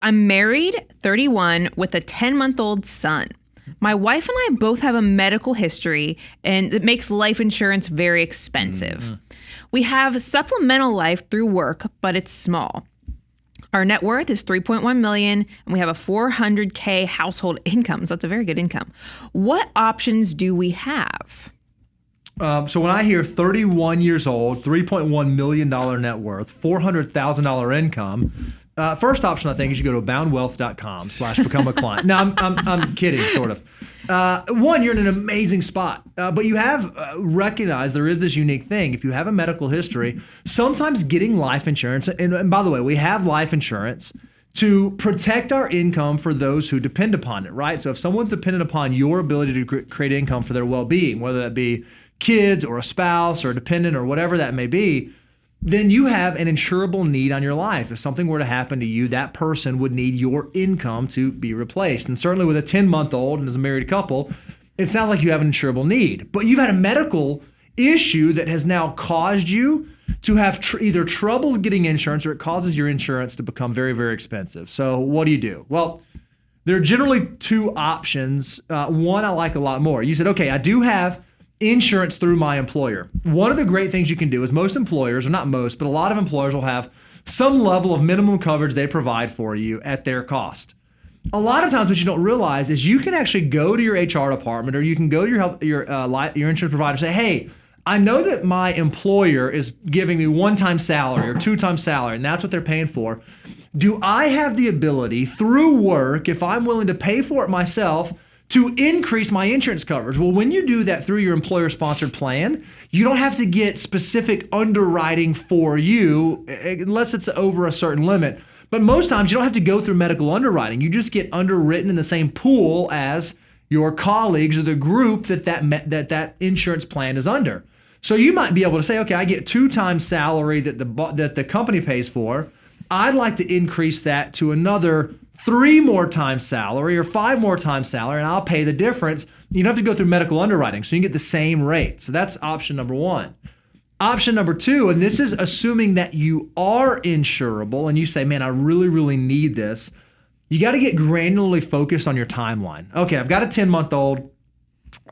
I'm married, 31, with a 10-month-old son. My wife and I both have a medical history, and it makes life insurance very expensive. Mm-hmm. We have supplemental life through work, but it's small. Our net worth is $3.1 million, and we have a $400K household income, so that's a very good income. What options do we have? So when I hear 31 years old, $3.1 million net worth, $400,000 income, first option I think is you go to aboundwealth.com/become a client. No, I'm kidding, sort of. One, you're in an amazing spot, but you have recognized there is this unique thing. If you have a medical history, sometimes getting life insurance, and by the way, we have life insurance to protect our income for those who depend upon it, right? So if someone's dependent upon your ability to create income for their well-being, whether that be kids or a spouse or a dependent or whatever that may be, then you have an insurable need on your life. If something were to happen to you, that person would need your income to be replaced. And certainly with a 10-month-old and as a married couple, it sounds like you have an insurable need. But you've had a medical issue that has now caused you to have either trouble getting insurance or it causes your insurance to become very, very expensive. So what do? Well, there are generally two options. One I like a lot more. You said, okay, I do have insurance through my employer. One of the great things you can do is most employers, or not most, but a lot of employers will have some level of minimum coverage they provide for you at their cost. A lot of times what you don't realize is you can actually go to your HR department or you can go to your insurance provider and say, hey, I know that my employer is giving me one-time salary or two-time salary, and that's what they're paying for. Do I have the ability through work, if I'm willing to pay for it myself, to increase my insurance coverage? Well, when you do that through your employer-sponsored plan, you don't have to get specific underwriting for you unless it's over a certain limit. But most times you don't have to go through medical underwriting. You just get underwritten in the same pool as your colleagues or the group that insurance plan is under. So you might be able to say, okay, I get 2 times salary that the company pays for. I'd like to increase that to another 3 more times salary or 5 more times salary, and I'll pay the difference. You don't have to go through medical underwriting, so you can get the same rate. So that's option number 1. Option number 2, and this is assuming that you are insurable and you say, man, I really, really need this. You got to get granularly focused on your timeline. Okay, I've got a 10-month-old.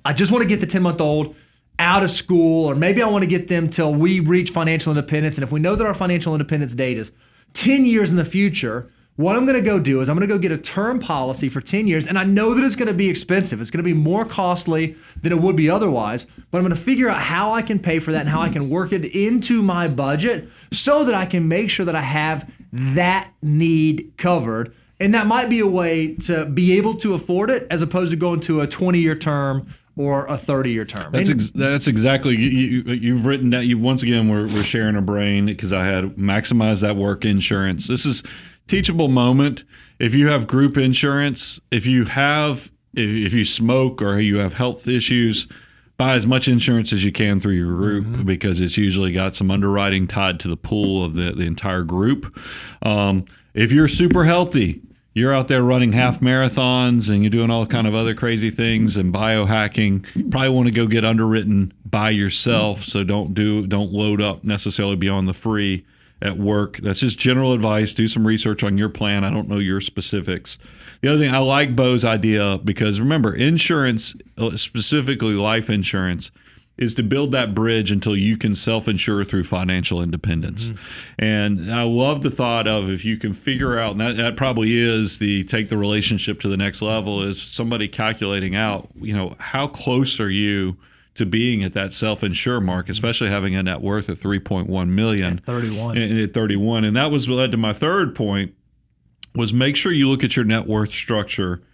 I just want to get the 10-month-old out of school, or maybe I want to get them till we reach financial independence. And if we know that our financial independence date is 10 years in the future, what I'm going to go do is I'm going to go get a term policy for 10 years. And I know that it's going to be expensive. It's going to be more costly than it would be otherwise. But I'm going to figure out how I can pay for that and how I can work it into my budget so that I can make sure that I have that need covered. And that might be a way to be able to afford it as opposed to going to a 20-year term or a 30-year term. That's exactly, you've written that. Once again, we're sharing a brain because I had maximize that work insurance. This is teachable moment. If you have group insurance, if you smoke or you have health issues, buy as much insurance as you can through your group because it's usually got some underwriting tied to the pool of the entire group. If you're super healthy, you're out there running half marathons and you're doing all kind of other crazy things and biohacking, you probably want to go get underwritten by yourself. So don't load up necessarily beyond the free at work. That's just general advice. Do some research on your plan. I don't know your specifics. The other thing, I like Bo's idea because remember, insurance, specifically life insurance, is to build that bridge until you can self-insure through financial independence. And I love the thought of if you can figure out, and that probably is take the relationship to the next level, is somebody calculating out, how close are you to being at that self-insure mark, especially having a net worth of $3.1 million. At 31. At 31. And that was what led to my third point, was make sure you look at your net worth structure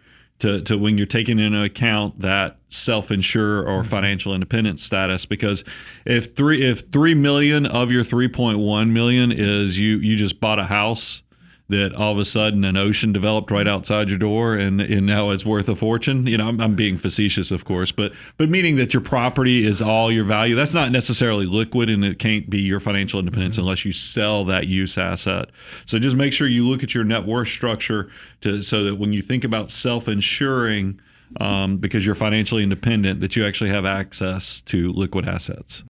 to when you're taking into account that self-insure or financial independence status. Because if 3 million of your 3.1 million is you just bought a house that all of a sudden an ocean developed right outside your door and now it's worth a fortune. I'm being facetious, of course, but meaning that your property is all your value. That's not necessarily liquid, and it can't be your financial independence unless you sell that use asset. So just make sure you look at your net worth structure so that when you think about self-insuring, because you're financially independent, that you actually have access to liquid assets.